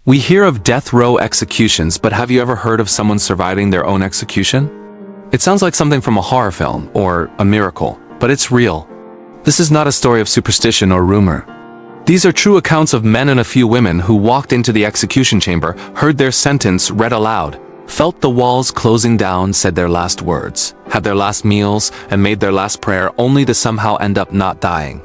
We hear of death row executions, but have you ever heard of someone surviving their own execution? It sounds like something from a horror film or a miracle, but it's real. This is not a story of superstition or rumor. These are true accounts of men and a few women who walked into the execution chamber, heard their sentence read aloud, felt the walls closing down, said their last words, had their last meals, and made their last prayer only to somehow end up not dying.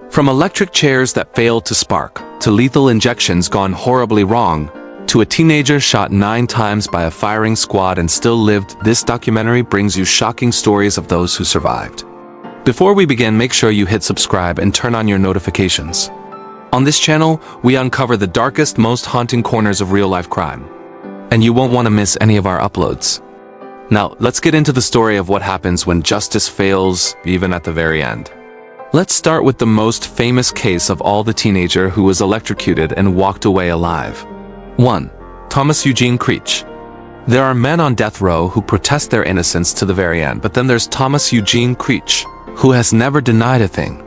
From electric chairs that failed to spark, to lethal injections gone horribly wrong, to a teenager shot 9 times by a firing squad and still lived, this documentary brings you shocking stories of those who survived. Before we begin, make sure you hit subscribe and turn on your notifications. On this channel, we uncover the darkest, most haunting corners of real-life crime. And you won't want to miss any of our uploads. Now, let's get into the story of what happens when justice fails, even at the very end. Let's start with the most famous case of all, the teenager who was electrocuted and walked away alive. 1. Thomas Eugene Creech. There are men on death row who protest their innocence to the very end, but then there's Thomas Eugene Creech, who has never denied a thing.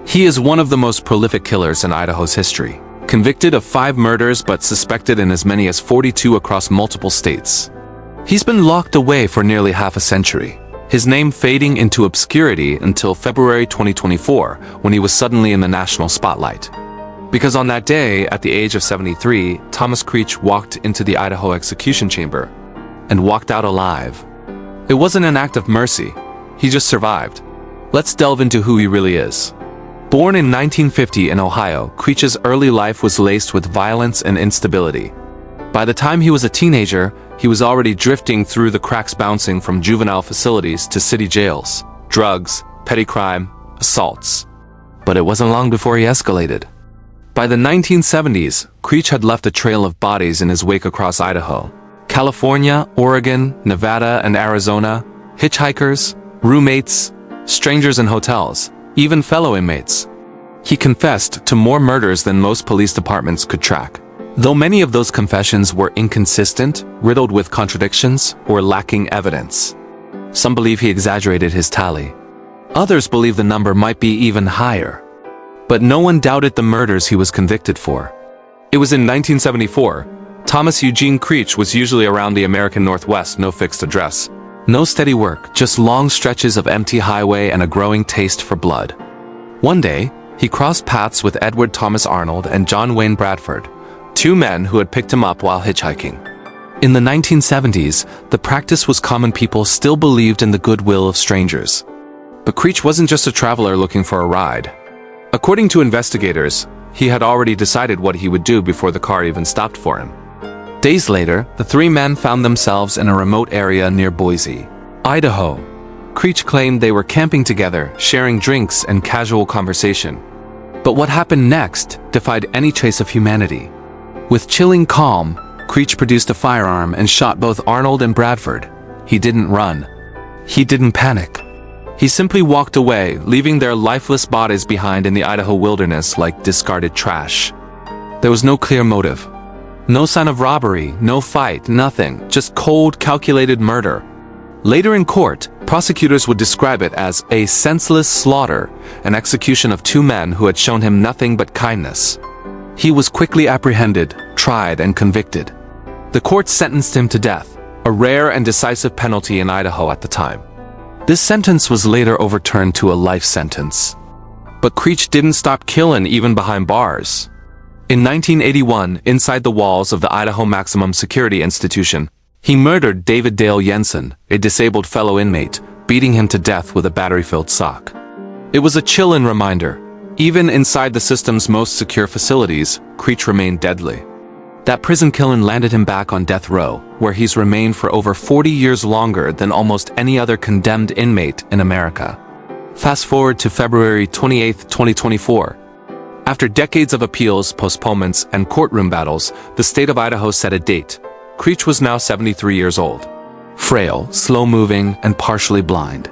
He is one of the most prolific killers in Idaho's history, convicted of 5 murders but suspected in as many as 42 across multiple states. He's been locked away for nearly half a century, his name fading into obscurity until February 2024, when he was suddenly in the national spotlight. Because on that day, at the age of 73, Thomas Creech walked into the Idaho execution chamber and walked out alive. It wasn't an act of mercy, he just survived. Let's delve into who he really is. Born in 1950 in Ohio, Creech's early life was laced with violence and instability. By the time he was a teenager, he was already drifting through the cracks, bouncing from juvenile facilities to city jails, drugs, petty crime, assaults. But it wasn't long before he escalated. By the 1970s, Creech had left a trail of bodies in his wake across Idaho, California, Oregon, Nevada, and Arizona, hitchhikers, roommates, strangers in hotels, even fellow inmates. He confessed to more murders than most police departments could track. Though many of those confessions were inconsistent, riddled with contradictions, or lacking evidence. Some believe he exaggerated his tally. Others believe the number might be even higher. But no one doubted the murders he was convicted for. It was in 1974. Thomas Eugene Creech was usually around the American Northwest, no fixed address. No steady work, just long stretches of empty highway and a growing taste for blood. One day, he crossed paths with Edward Thomas Arnold and John Wayne Bradford, 2 men who had picked him up while hitchhiking. In the 1970s, the practice was common. People still believed in the goodwill of strangers. But Creech wasn't just a traveler looking for a ride. According to investigators, he had already decided what he would do before the car even stopped for him. Days later, the 3 men found themselves in a remote area near Boise, Idaho. Creech claimed they were camping together, sharing drinks and casual conversation. But what happened next defied any trace of humanity. With chilling calm, Creech produced a firearm and shot both Arnold and Bradford. He didn't run. He didn't panic. He simply walked away, leaving their lifeless bodies behind in the Idaho wilderness like discarded trash. There was no clear motive. No sign of robbery, no fight, nothing, just cold, calculated murder. Later in court, prosecutors would describe it as a senseless slaughter, an execution of 2 men who had shown him nothing but kindness. He was quickly apprehended, tried, and convicted. The court sentenced him to death, a rare and decisive penalty in Idaho at the time. This sentence was later overturned to a life sentence. But Creech didn't stop killing even behind bars. In 1981, inside the walls of the Idaho Maximum Security Institution, he murdered David Dale Jensen, a disabled fellow inmate, beating him to death with a battery-filled sock. It was a chilling reminder. Even inside the system's most secure facilities, Creech remained deadly. That prison killing landed him back on death row, where he's remained for over 40 years longer than almost any other condemned inmate in America. Fast forward to February 28, 2024. After decades of appeals, postponements, and courtroom battles, the state of Idaho set a date. Creech was now 73 years old. Frail, slow-moving, and partially blind.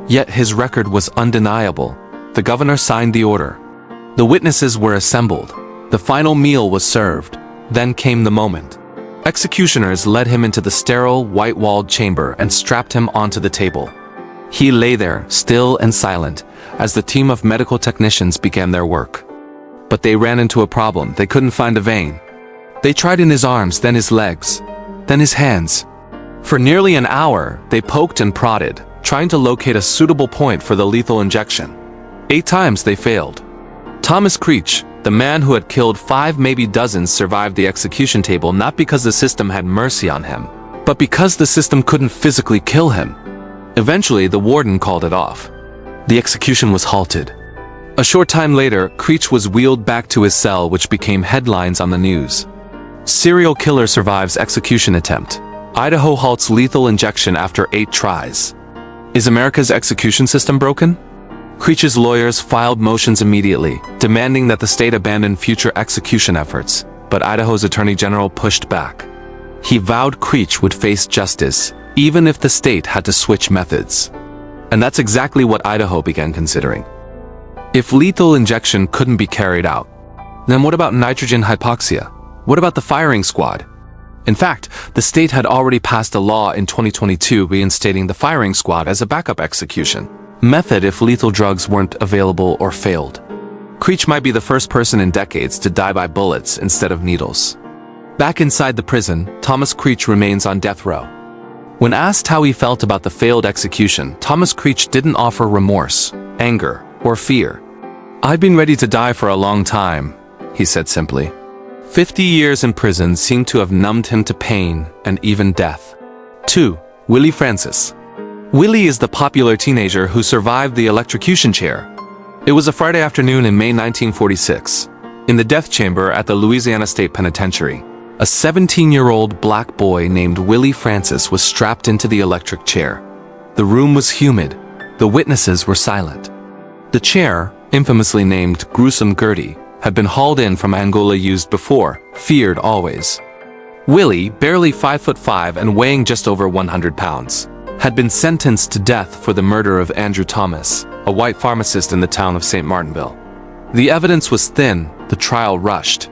Yet his record was undeniable. The governor signed the order. The witnesses were assembled. The final meal was served. Then came the moment. Executioners led him into the sterile, white-walled chamber and strapped him onto the table. He lay there, still and silent, as the team of medical technicians began their work. But they ran into a problem. They couldn't find a vein. They tried in his arms, then his legs, then his hands. For nearly an hour, they poked and prodded, trying to locate a suitable point for the lethal injection. 8 times they failed. Thomas Creech, the man who had killed 5, maybe dozens, survived the execution table not because the system had mercy on him, but because the system couldn't physically kill him. Eventually, the warden called it off. The execution was halted. A short time later, Creech was wheeled back to his cell, which became headlines on the news. Serial killer survives execution attempt. Idaho halts lethal injection after 8 tries. Is America's execution system broken? Creech's lawyers filed motions immediately, demanding that the state abandon future execution efforts, but Idaho's attorney general pushed back. He vowed Creech would face justice, even if the state had to switch methods. And that's exactly what Idaho began considering. If lethal injection couldn't be carried out, then what about nitrogen hypoxia? What about the firing squad? In fact, the state had already passed a law in 2022 reinstating the firing squad as a backup execution method if lethal drugs weren't available or failed. Creech might be the first person in decades to die by bullets instead of needles. Back inside the prison, Thomas Creech remains on death row. When asked how he felt about the failed execution, Thomas Creech didn't offer remorse, anger, or fear. "I've been ready to die for a long time," he said simply. 50 years in prison seemed to have numbed him to pain and even death. 2. Willie Francis. Willie is the popular teenager who survived the electrocution chair. It was a Friday afternoon in May 1946. In the death chamber at the Louisiana State Penitentiary, a 17-year-old black boy named Willie Francis was strapped into the electric chair. The room was humid. The witnesses were silent. The chair, infamously named Gruesome Gertie, had been hauled in from Angola, used before, feared always. Willie, barely 5'5" and weighing just over 100 pounds, had been sentenced to death for the murder of Andrew Thomas, a white pharmacist in the town of St. Martinville. The evidence was thin, the trial rushed.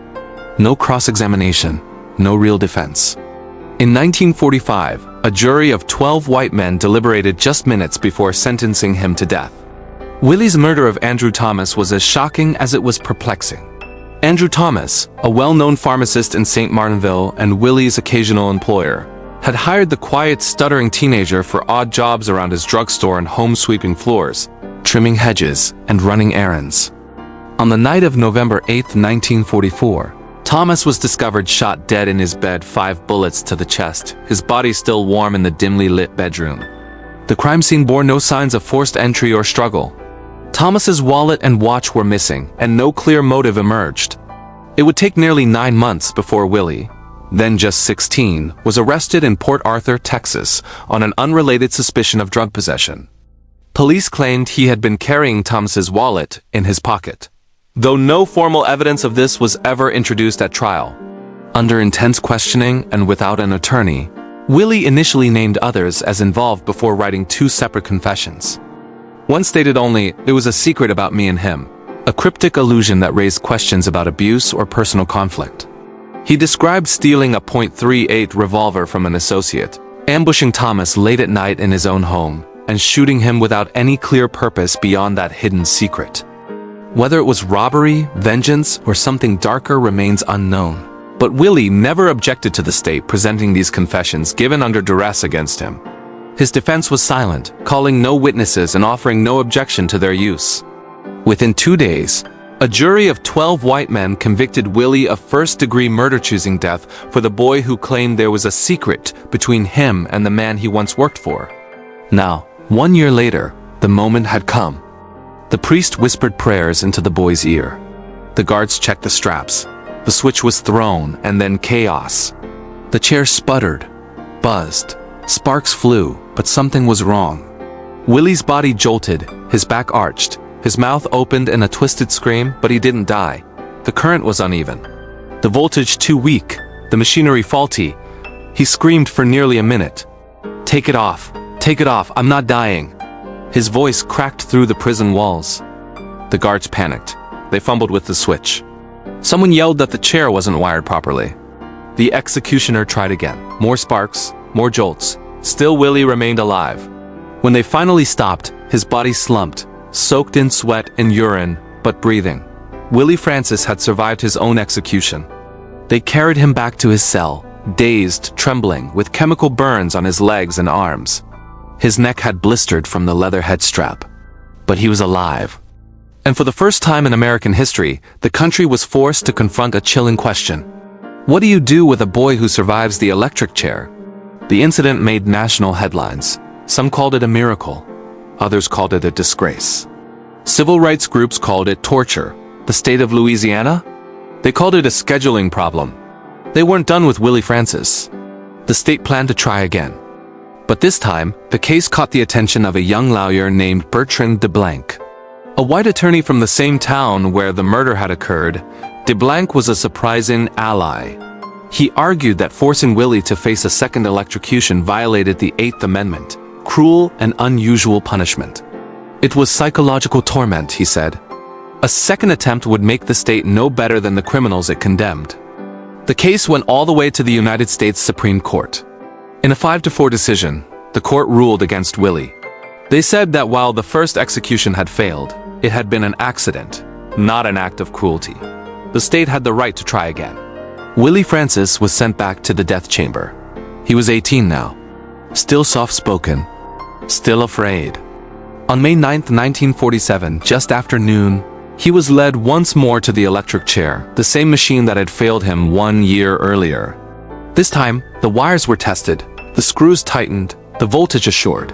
No cross-examination, no real defense. In 1945, a jury of 12 white men deliberated just minutes before sentencing him to death. Willie's murder of Andrew Thomas was as shocking as it was perplexing. Andrew Thomas, a well-known pharmacist in St. Martinville and Willie's occasional employer, had hired the quiet, stuttering teenager for odd jobs around his drugstore and home, sweeping floors, trimming hedges, and running errands. On the night of November 8, 1944, Thomas was discovered shot dead in his bed, 5 bullets to the chest, his body still warm in the dimly lit bedroom. The crime scene bore no signs of forced entry or struggle. Thomas's wallet and watch were missing, and no clear motive emerged. It would take nearly 9 months before Willie, then just 16, was arrested in Port Arthur, Texas, on an unrelated suspicion of drug possession. Police claimed he had been carrying Thomas's wallet in his pocket, though no formal evidence of this was ever introduced at trial. Under intense questioning and without an attorney, Willie initially named others as involved before writing 2 separate confessions. One stated only, "It was a secret about me and him," a cryptic allusion that raised questions about abuse or personal conflict. He described stealing a .38 revolver from an associate, ambushing Thomas late at night in his own home, and shooting him without any clear purpose beyond that hidden secret. Whether it was robbery, vengeance, or something darker remains unknown. But Willie never objected to the state presenting these confessions given under duress against him. His defense was silent, calling no witnesses and offering no objection to their use. Within 2 days, a jury of 12 white men convicted Willie of first-degree murder, choosing death for the boy who claimed there was a secret between him and the man he once worked for. Now, 1 year later, the moment had come. The priest whispered prayers into the boy's ear. The guards checked the straps. The switch was thrown, and then chaos. The chair sputtered, buzzed. Sparks flew, but something was wrong. Willie's body jolted, his back arched, his mouth opened in a twisted scream, but he didn't die. The current was uneven, the voltage too weak, the machinery faulty. He screamed for nearly a minute. Take it off, I'm not dying." His voice cracked through the prison walls. The guards panicked. They fumbled with the switch. Someone yelled that the chair wasn't wired properly. The executioner tried again. More sparks, more jolts. Still Willie remained alive. When they finally stopped, his body slumped, soaked in sweat and urine, but breathing. Willie Francis had survived his own execution. They carried him back to his cell, dazed, trembling, with chemical burns on his legs and arms. His neck had blistered from the leather head strap. But he was alive. And for the first time in American history, the country was forced to confront a chilling question. What do you do with a boy who survives the electric chair? The incident made national headlines. Some called it a miracle. Others called it a disgrace. Civil rights groups called it torture. The state of Louisiana? They called it a scheduling problem. They weren't done with Willie Francis. The state planned to try again. But this time, the case caught the attention of a young lawyer named Bertrand de Blanc. A white attorney from the same town where the murder had occurred, de Blanc was a surprising ally. He argued that forcing Willie to face a second electrocution violated the Eighth Amendment, cruel and unusual punishment. It was psychological torment, he said. A second attempt would make the state no better than the criminals it condemned. The case went all the way to the United States Supreme Court. In a 5-4 decision, the court ruled against Willie. They said that while the first execution had failed, it had been an accident, not an act of cruelty. The state had the right to try again. Willie Francis was sent back to the death chamber. He was 18 now, still soft-spoken, still afraid. On May 9, 1947, just after noon, he was led once more to the electric chair, the same machine that had failed him 1 year earlier. This time, the wires were tested, the screws tightened, the voltage assured.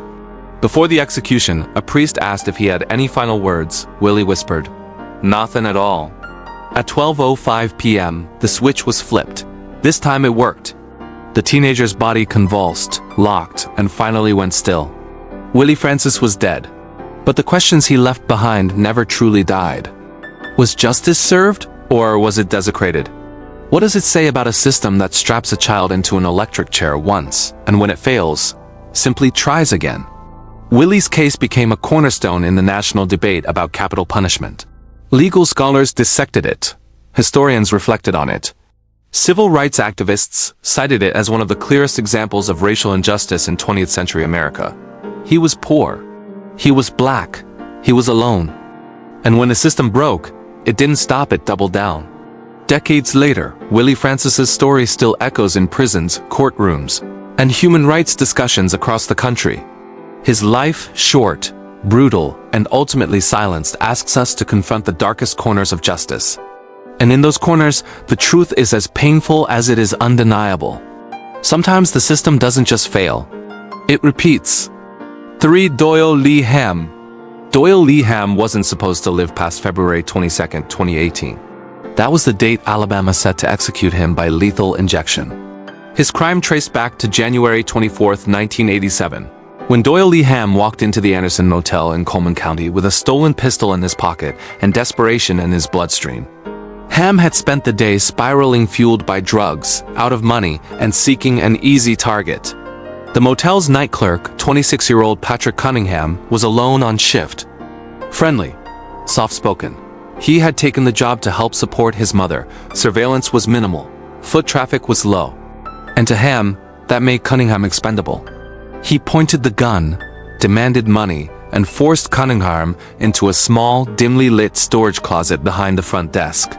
Before the execution, a priest asked if he had any final words. Willie whispered, "Nothing at all." At 12:05 p.m., the switch was flipped. This time it worked. The teenager's body convulsed, locked, and finally went still. Willie Francis was dead. But the questions he left behind never truly died. Was justice served, or was it desecrated? What does it say about a system that straps a child into an electric chair once, and when it fails, simply tries again? Willie's case became a cornerstone in the national debate about capital punishment. Legal scholars dissected it. Historians reflected on it. Civil rights activists cited it as one of the clearest examples of racial injustice in 20th century America. He was poor. He was black. He was alone. And when the system broke, it didn't stop, it doubled down. Decades later, Willie Francis's story still echoes in prisons, courtrooms, and human rights discussions across the country. His life, short, brutal, and ultimately silenced, asks us to confront the darkest corners of justice. And in those corners, the truth is as painful as it is undeniable. Sometimes the system doesn't just fail. It repeats. 3. Doyle Lee Hamm. Doyle Lee Hamm wasn't supposed to live past February 22, 2018. That was the date Alabama set to execute him by lethal injection. His crime traced back to January 24, 1987. When Doyle Lee Hamm walked into the Anderson Motel in Coleman County with a stolen pistol in his pocket and desperation in his bloodstream. Hamm had spent the day spiraling, fueled by drugs, out of money, and seeking an easy target. The motel's night clerk, 26-year-old Patrick Cunningham, was alone on shift. Friendly, soft-spoken. He had taken the job to help support his mother. Surveillance was minimal. Foot traffic was low. And to Hamm, that made Cunningham expendable. He pointed the gun, demanded money, and forced Cunningham into a small, dimly lit storage closet behind the front desk.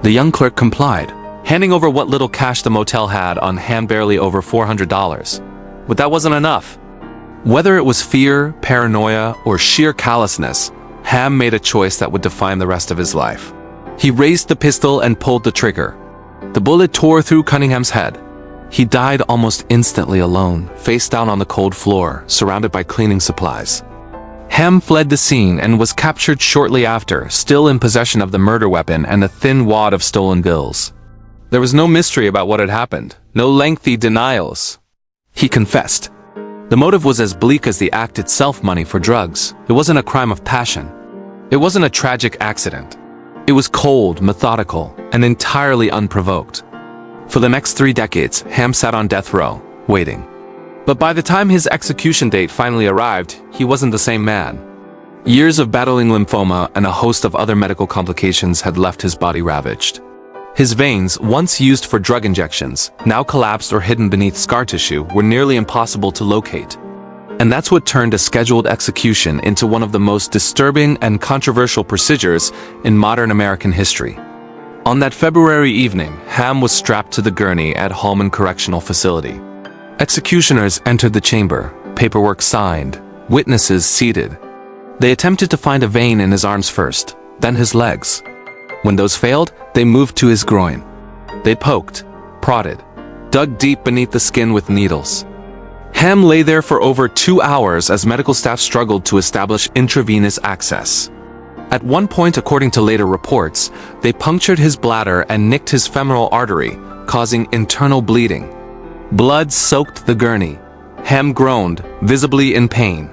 The young clerk complied, handing over what little cash the motel had on hand, barely over $400. But that wasn't enough. Whether it was fear, paranoia, or sheer callousness, Hamm made a choice that would define the rest of his life. He raised the pistol and pulled the trigger. The bullet tore through Cunningham's head. He died almost instantly alone, face down on the cold floor, surrounded by cleaning supplies. Hamm fled the scene and was captured shortly after, still in possession of the murder weapon and a thin wad of stolen bills. There was no mystery about what had happened, no lengthy denials. He confessed. The motive was as bleak as the act itself: money for drugs. It wasn't a crime of passion. It wasn't a tragic accident. It was cold, methodical, and entirely unprovoked. For the next 3 decades, Hamm sat on death row, waiting. But by the time his execution date finally arrived, he wasn't the same man. Years of battling lymphoma and a host of other medical complications had left his body ravaged. His veins, once used for drug injections, now collapsed or hidden beneath scar tissue, were nearly impossible to locate. And that's what turned a scheduled execution into one of the most disturbing and controversial procedures in modern American history. On that February evening, Hamm was strapped to the gurney at Holman Correctional Facility. Executioners entered the chamber, paperwork signed, witnesses seated. They attempted to find a vein in his arms first, then his legs. When those failed, they moved to his groin. They poked, prodded, dug deep beneath the skin with needles. Hamm lay there for over 2 hours as medical staff struggled to establish intravenous access. At one point, according to later reports, they punctured his bladder and nicked his femoral artery, causing internal bleeding. Blood soaked the gurney. Hamm groaned, visibly in pain.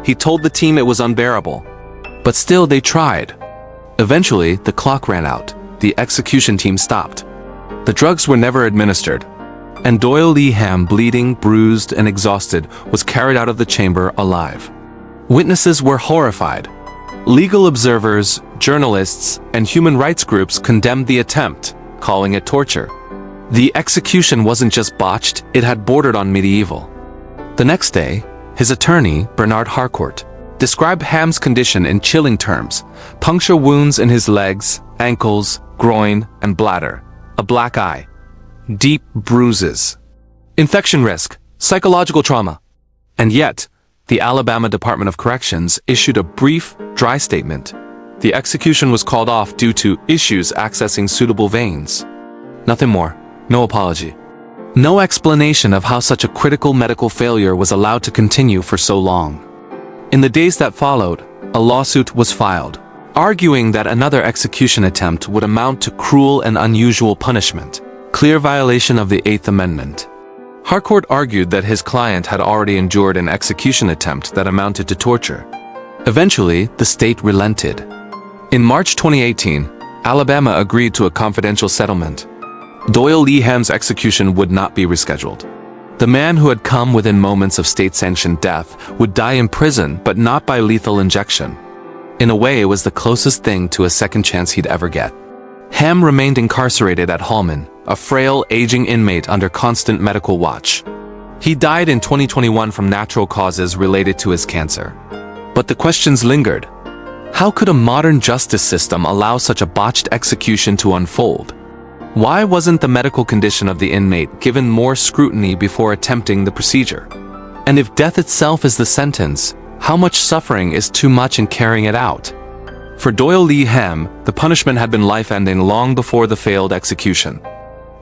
He told the team it was unbearable. But still they tried. Eventually, the clock ran out. The execution team stopped. The drugs were never administered. And Doyle Lee Hamm, bleeding, bruised, and exhausted, was carried out of the chamber alive. Witnesses were horrified. Legal observers, journalists, and human rights groups condemned the attempt, calling it torture. The execution wasn't just botched, it had bordered on medieval. The next day, his attorney, Bernard Harcourt, described Hamm's condition in chilling terms: puncture wounds in his legs, ankles, groin, and bladder, a black eye, deep bruises, infection risk, psychological trauma. And yet, the Alabama Department of Corrections issued a brief, dry statement. The execution was called off due to issues accessing suitable veins. Nothing more, no apology. No explanation of how such a critical medical failure was allowed to continue for so long. In the days that followed, a lawsuit was filed, arguing that another execution attempt would amount to cruel and unusual punishment, clear violation of the Eighth Amendment. Harcourt argued that his client had already endured an execution attempt that amounted to torture. Eventually, the state relented. In March 2018, Alabama agreed to a confidential settlement. Doyle Lee Hamm's execution would not be rescheduled. The man who had come within moments of state-sanctioned death would die in prison, but not by lethal injection. In a way, it was the closest thing to a second chance he'd ever get. Hamm remained incarcerated at Holman, a frail, aging inmate under constant medical watch. He died in 2021 from natural causes related to his cancer. But the questions lingered. How could a modern justice system allow such a botched execution to unfold? Why wasn't the medical condition of the inmate given more scrutiny before attempting the procedure? And if death itself is the sentence, how much suffering is too much in carrying it out? For Doyle Lee Hamm, the punishment had been life-ending long before the failed execution.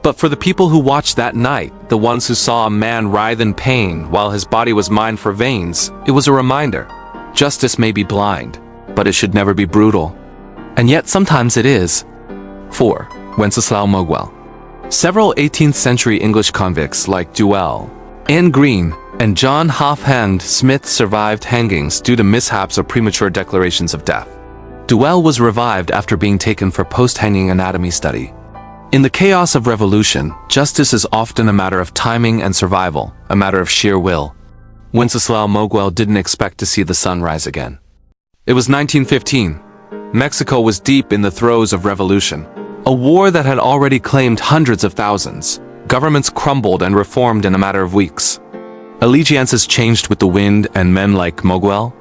But for the people who watched that night, the ones who saw a man writhe in pain while his body was mined for veins, it was a reminder. Justice may be blind, but it should never be brutal. And yet sometimes it is. 4. Wenseslao Moguel. Several 18th century English convicts like Doyle, Anne Green, and John Hofhand Smith survived hangings due to mishaps or premature declarations of death. Doyle was revived after being taken for post-hanging anatomy study. In the chaos of revolution, justice is often a matter of timing and survival, a matter of sheer will. Wenceslao Moguel didn't expect to see the sun rise again. It was 1915. Mexico was deep in the throes of revolution, a war that had already claimed hundreds of thousands. Governments crumbled and reformed in a matter of weeks. Allegiances changed with the wind, and men like Moguel,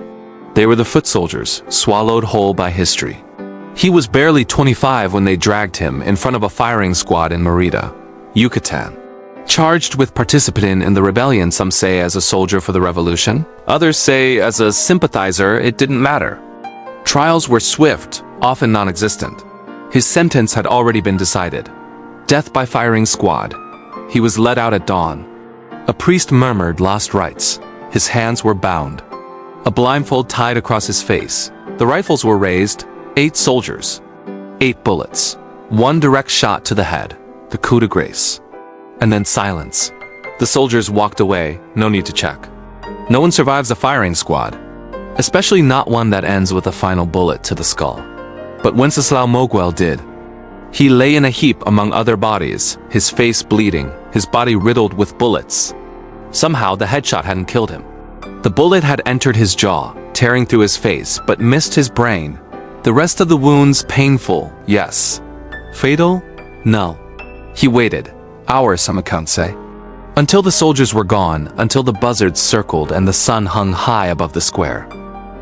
they were the foot soldiers, swallowed whole by history. He was barely 25 when they dragged him in front of a firing squad in Merida, Yucatan. Charged with participating in the rebellion, some say as a soldier for the revolution, others say as a sympathizer. It didn't matter. Trials were swift, often non-existent. His sentence had already been decided. Death by firing squad. He was let out at dawn. A priest murmured last rites. His hands were bound. A blindfold tied across his face. The rifles were raised. 8 soldiers. 8 bullets. 1 direct shot to the head. The coup de grace. And then silence. The soldiers walked away, no need to check. No one survives a firing squad, especially not one that ends with a final bullet to the skull. But Wenceslao Moguel did. He lay in a heap among other bodies, his face bleeding, his body riddled with bullets. Somehow the headshot hadn't killed him. The bullet had entered his jaw, tearing through his face, but missed his brain. The rest of the wounds painful, yes. Fatal? No. He waited. Hours, some accounts say. Until the soldiers were gone, until the buzzards circled and the sun hung high above the square.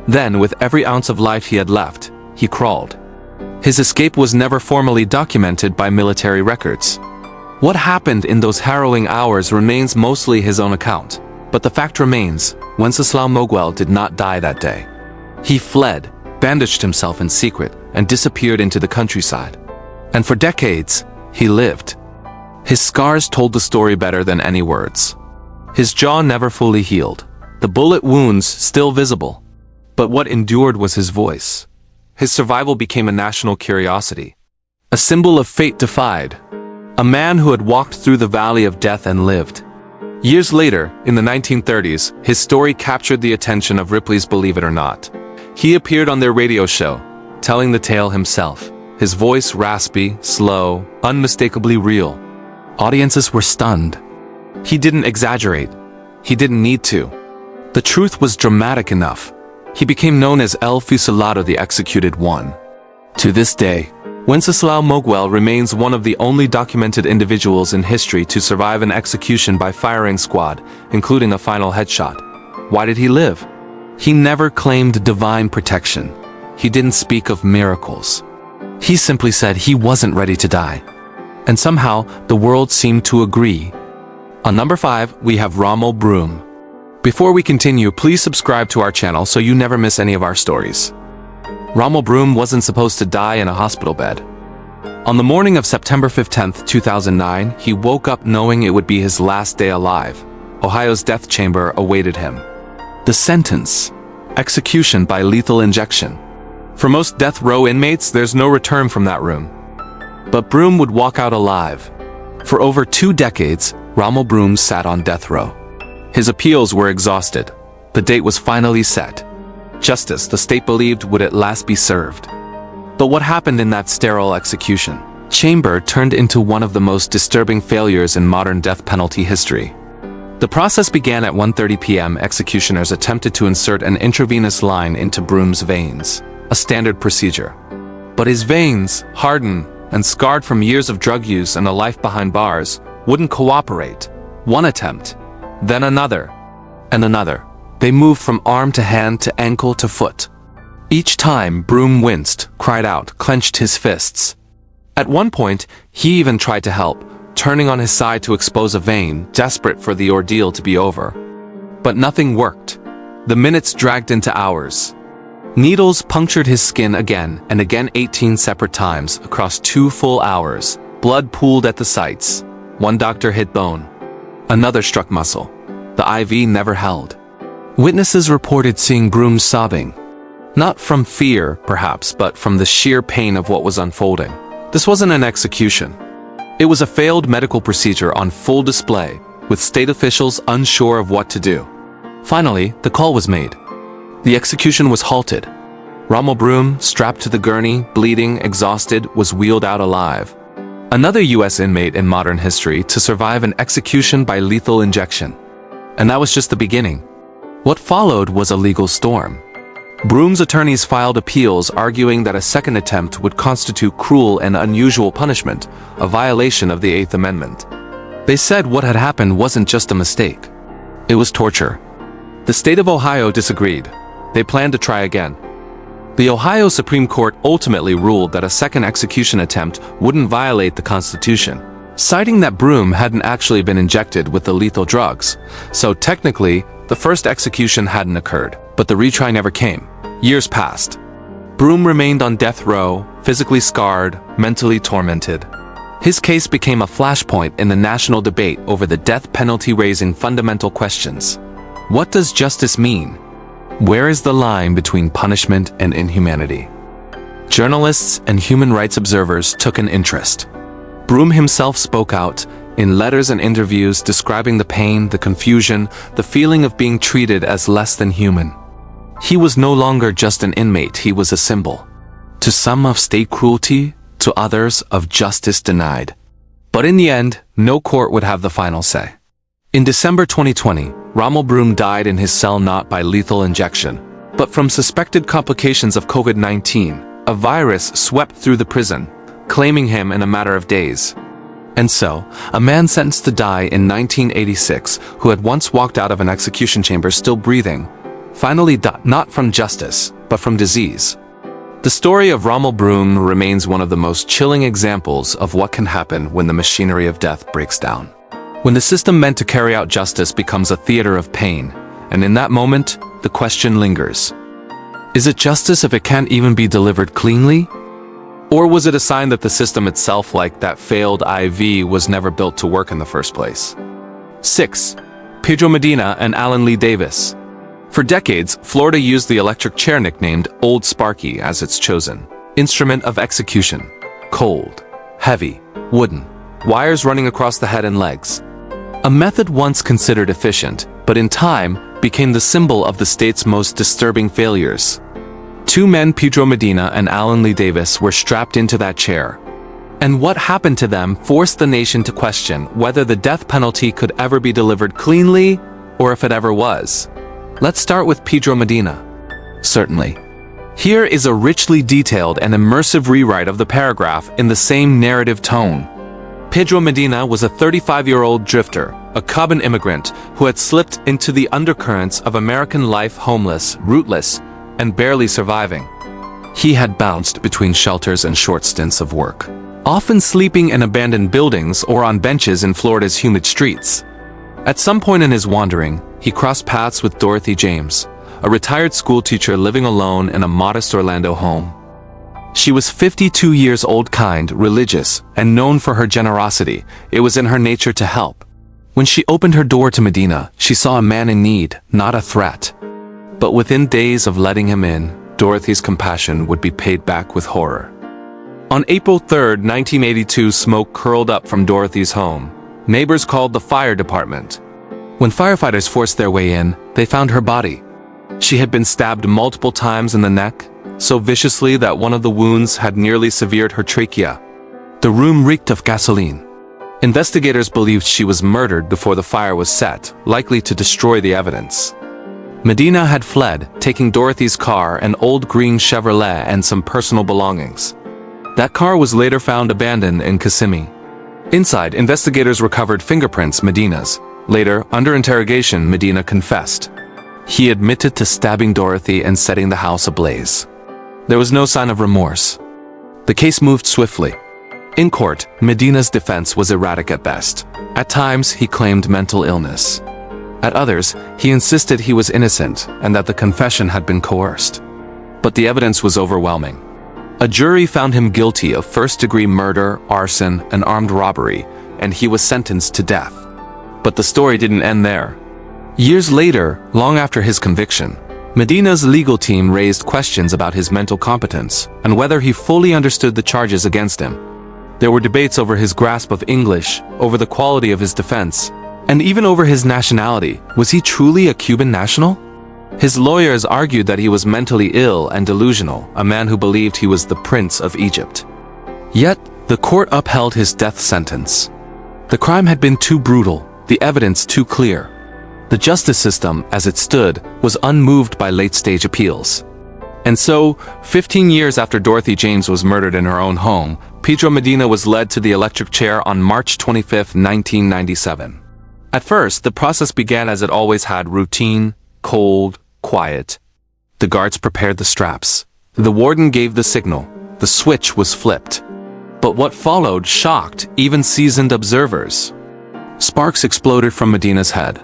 Then, with every ounce of life he had left, he crawled. His escape was never formally documented by military records. What happened in those harrowing hours remains mostly his own account. But the fact remains, Wenseslao Moguel did not die that day. He fled, bandaged himself in secret, and disappeared into the countryside. And for decades, he lived. His scars told the story better than any words. His jaw never fully healed, the bullet wounds still visible. But what endured was his voice. His survival became a national curiosity, a symbol of fate defied, a man who had walked through the valley of death and lived. Years later, in the 1930s, his story captured the attention of Ripley's Believe It or Not. He appeared on their radio show, telling the tale himself, his voice raspy, slow, unmistakably real. Audiences were stunned. He didn't exaggerate. He didn't need to. The truth was dramatic enough. He became known as El Fusilado, the Executed One. To this day, Wenseslao Moguel remains one of the only documented individuals in history to survive an execution by firing squad, including a final headshot. Why did he live? He never claimed divine protection. He didn't speak of miracles. He simply said he wasn't ready to die. And somehow, the world seemed to agree. On number 5, we have Romell Broom. Before we continue, please subscribe to our channel so you never miss any of our stories. Romell Broom wasn't supposed to die in a hospital bed. On the morning of September 15, 2009, he woke up knowing it would be his last day alive. Ohio's death chamber awaited him. The sentence: execution by lethal injection. For most death row inmates, there's no return from that room. But Broom would walk out alive. For over 2 decades, Romell Broom sat on death row. His appeals were exhausted. The date was finally set. Justice, the state believed, would at last be served. But what happened in that sterile execution chamber turned into one of the most disturbing failures in modern death penalty history. The process began at 1:30 p.m. Executioners attempted to insert an intravenous line into Broom's veins, a standard procedure. But his veins, hardened and scarred from years of drug use and a life behind bars, wouldn't cooperate. One attempt, then another, and another. They moved from arm to hand to ankle to foot. Each time, Broom winced, cried out, clenched his fists. At one point, he even tried to help, turning on his side to expose a vein, desperate for the ordeal to be over. But nothing worked. The minutes dragged into hours. Needles punctured his skin again and again 18 separate times across 2 full hours. Blood pooled at the sites. One doctor hit bone. Another struck muscle. The IV never held. Witnesses reported seeing Broom sobbing. Not from fear, perhaps, but from the sheer pain of what was unfolding. This wasn't an execution. It was a failed medical procedure on full display, with state officials unsure of what to do. Finally, the call was made. The execution was halted. Romell Broom, strapped to the gurney, bleeding, exhausted, was wheeled out alive. Another U.S. inmate in modern history to survive an execution by lethal injection. And that was just the beginning. What followed was a legal storm. Broom's attorneys filed appeals arguing that a second attempt would constitute cruel and unusual punishment, a violation of the Eighth Amendment. They said what had happened wasn't just a mistake. It was torture. The state of Ohio disagreed. They planned to try again. The Ohio Supreme Court ultimately ruled that a second execution attempt wouldn't violate the Constitution, citing that Broom hadn't actually been injected with the lethal drugs, so technically, the first execution hadn't occurred. But the retry never came. Years passed. Broom remained on death row, physically scarred, mentally tormented. His case became a flashpoint in the national debate over the death penalty, raising fundamental questions. What does justice mean? Where is the line between punishment and inhumanity? Journalists and human rights observers took an interest. Broom himself spoke out, in letters and interviews describing the pain, the confusion, the feeling of being treated as less than human. He was no longer just an inmate, he was a symbol. To some of state cruelty, to others of justice denied. But in the end, no court would have the final say. In December 2020, Romell Broom died in his cell not by lethal injection, but from suspected complications of COVID-19. A virus swept through the prison, claiming him in a matter of days. And so, a man sentenced to die in 1986, who had once walked out of an execution chamber still breathing, finally died not from justice, but from disease. The story of Romell Broom remains one of the most chilling examples of what can happen when the machinery of death breaks down. When the system meant to carry out justice becomes a theater of pain, and in that moment, the question lingers. Is it justice if it can't even be delivered cleanly? Or was it a sign that the system itself, like that failed IV, was never built to work in the first place? 6. Pedro Medina and Allen Lee Davis. For decades, Florida used the electric chair nicknamed Old Sparky as its chosen instrument of execution. Cold, heavy, wooden, wires running across the head and legs. A method once considered efficient, but in time became the symbol of the state's most disturbing failures. Two men, Pedro Medina and Allen Lee Davis, were strapped into that chair. And what happened to them forced the nation to question whether the death penalty could ever be delivered cleanly, or if it ever was. Let's start with Pedro Medina. Certainly. Here is a richly detailed and immersive rewrite of the paragraph in the same narrative tone. Pedro Medina was a 35-year-old drifter, a Cuban immigrant who had slipped into the undercurrents of American life, homeless, rootless, and barely surviving. He had bounced between shelters and short stints of work, often sleeping in abandoned buildings or on benches in Florida's humid streets. At some point in his wandering, he crossed paths with Dorothy James, a retired schoolteacher living alone in a modest Orlando home. She was 52 years old, kind, religious, and known for her generosity. It was in her nature to help. When she opened her door to Medina, she saw a man in need, not a threat. But within days of letting him in, Dorothy's compassion would be paid back with horror. On April 3, 1982, smoke curled up from Dorothy's home. Neighbors called the fire department. When firefighters forced their way in, they found her body. She had been stabbed multiple times in the neck, so viciously that one of the wounds had nearly severed her trachea. The room reeked of gasoline. Investigators believed she was murdered before the fire was set, likely to destroy the evidence. Medina had fled, taking Dorothy's car, an old green Chevrolet, and some personal belongings. That car was later found abandoned in Kissimmee. Inside, investigators recovered fingerprints, Medina's. Later, under interrogation, Medina confessed. He admitted to stabbing Dorothy and setting the house ablaze. There was no sign of remorse. The case moved swiftly. In court, Medina's defense was erratic at best. At times, he claimed mental illness. At others, he insisted he was innocent and that the confession had been coerced. But the evidence was overwhelming. A jury found him guilty of first-degree murder, arson, and armed robbery, and he was sentenced to death. But the story didn't end there. Years later, long after his conviction, Medina's legal team raised questions about his mental competence and whether he fully understood the charges against him. There were debates over his grasp of English, over the quality of his defense, and even over his nationality. Was he truly a Cuban national? His lawyers argued that he was mentally ill and delusional, a man who believed he was the Prince of Egypt. Yet, the court upheld his death sentence. The crime had been too brutal, the evidence too clear. The justice system, as it stood, was unmoved by late-stage appeals. And so, 15 years after Dorothy James was murdered in her own home, Pedro Medina was led to the electric chair on March 25, 1997. At first, the process began as it always had: routine, cold, quiet. The guards prepared the straps. The warden gave the signal. The switch was flipped. But what followed shocked even seasoned observers. Sparks exploded from Medina's head.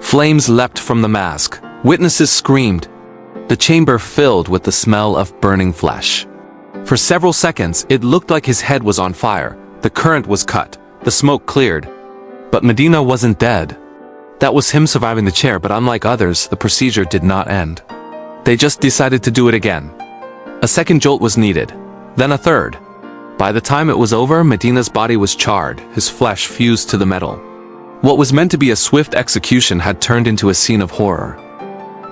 Flames leapt from the mask. Witnesses screamed. The chamber filled with the smell of burning flesh. For several seconds, it looked like his head was on fire. The current was cut. The smoke cleared. But Medina wasn't dead. That was him surviving the chair, but unlike others, the procedure did not end. They just decided to do it again. A second jolt was needed, then a third. By the time it was over, Medina's body was charred, his flesh fused to the metal. What was meant to be a swift execution had turned into a scene of horror.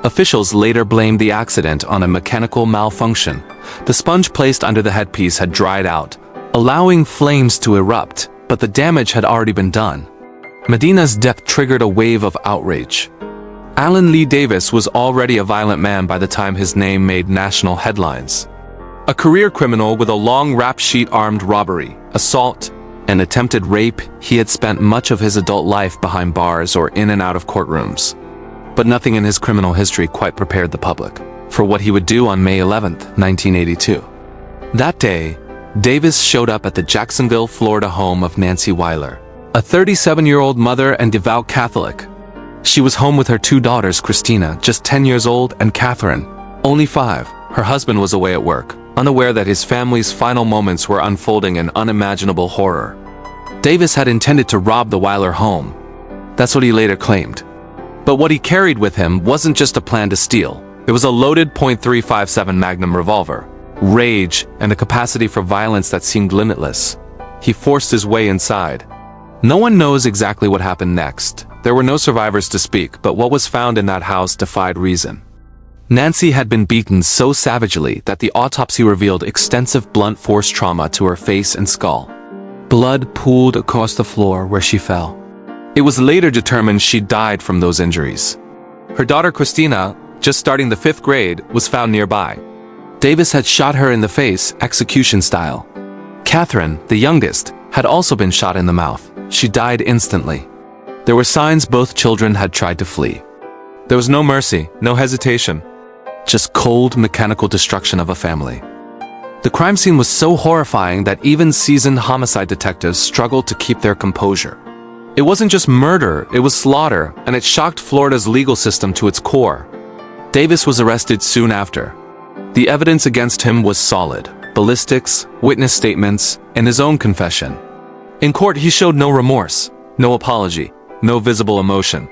Officials later blamed the accident on a mechanical malfunction. The sponge placed under the headpiece had dried out, allowing flames to erupt, but the damage had already been done. Medina's death triggered a wave of outrage. Allen Lee Davis was already a violent man by the time his name made national headlines. A career criminal with a long rap sheet: armed robbery, assault, and attempted rape. He had spent much of his adult life behind bars or in and out of courtrooms. But nothing in his criminal history quite prepared the public. for what he would do on May 11, 1982. That day, Davis showed up at the Jacksonville, Florida home of Nancy Weiler, a 37-year-old mother and devout Catholic. She was home with her two daughters, Christina, just 10 years old, and Catherine, only 5. Her husband was away at work, unaware that his family's final moments were unfolding in unimaginable horror. Davis had intended to rob the Weiler home. That's what he later claimed. But what he carried with him wasn't just a plan to steal. It was a loaded .357 Magnum revolver, rage, and a capacity for violence that seemed limitless. He forced his way inside. No one knows exactly what happened next. There were no survivors to speak, but what was found in that house defied reason. Nancy had been beaten so savagely that the autopsy revealed extensive blunt force trauma to her face and skull. Blood pooled across the floor where she fell. It was later determined she died from those injuries. Her daughter Christina, just starting the 5th grade, was found nearby. Davis had shot her in the face, execution style. Catherine, the youngest, had also been shot in the mouth. She died instantly. There were signs both children had tried to flee. There was no mercy, no hesitation. Just cold, mechanical destruction of a family. The crime scene was so horrifying that even seasoned homicide detectives struggled to keep their composure. It wasn't just murder, it was slaughter, and it shocked Florida's legal system to its core. Davis was arrested soon after. The evidence against him was solid: ballistics, witness statements, and his own confession. In court, he showed no remorse, no apology, no visible emotion.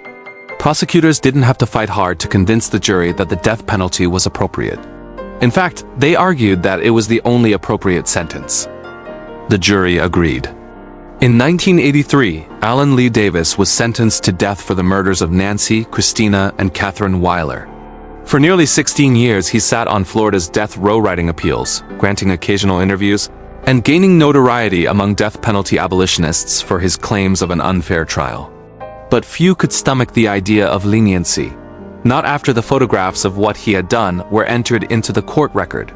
Prosecutors didn't have to fight hard to convince the jury that the death penalty was appropriate. In fact, they argued that it was the only appropriate sentence. The jury agreed. In 1983, Alan Lee Davis was sentenced to death for the murders of Nancy, Christina, and Catherine Weiler. For nearly 16 years, he sat on Florida's death row writing appeals, granting occasional interviews, and gaining notoriety among death penalty abolitionists for his claims of an unfair trial. But few could stomach the idea of leniency, not after the photographs of what he had done were entered into the court record.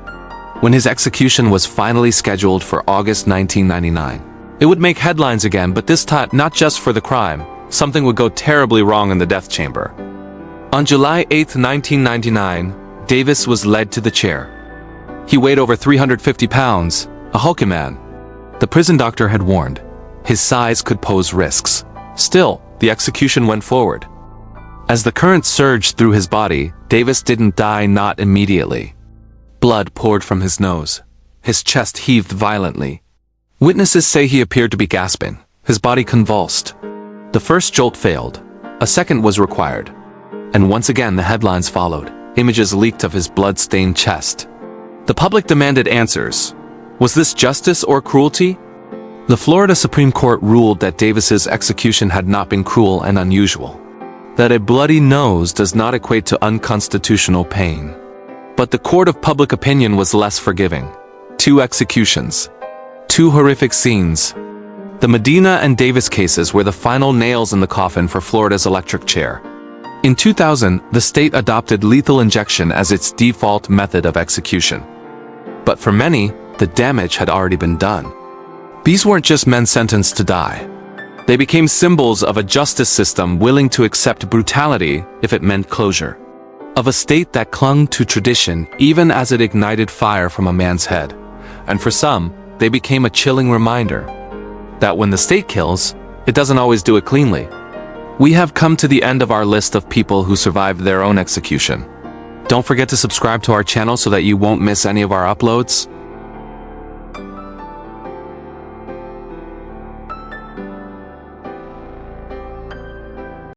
When his execution was finally scheduled for August 1999, it would make headlines again, but this time not just for the crime. Something would go terribly wrong in the death chamber. On July 8, 1999, Davis was led to the chair. He weighed over 350 pounds, a hulky man. The prison doctor had warned. His size could pose risks. Still, the execution went forward. As the current surged through his body, Davis didn't die, not immediately. Blood poured from his nose. His chest heaved violently. Witnesses say he appeared to be gasping. His body convulsed. The first jolt failed. A second was required. And once again the headlines followed. Images leaked of his blood-stained chest. The public demanded answers. Was this justice or cruelty? The Florida Supreme Court ruled that Davis's execution had not been cruel and unusual. That a bloody nose does not equate to unconstitutional pain. But the court of public opinion was less forgiving. 2 executions. 2 horrific scenes. The Medina and Davis cases were the final nails in the coffin for Florida's electric chair. In 2000, the state adopted lethal injection as its default method of execution. But for many, the damage had already been done. These weren't just men sentenced to die. They became symbols of a justice system willing to accept brutality if it meant closure. Of a state that clung to tradition even as it ignited fire from a man's head. And for some, they became a chilling reminder that when the state kills, it doesn't always do it cleanly. We have come to the end of our list of people who survived their own execution. Don't forget to subscribe to our channel so that you won't miss any of our uploads.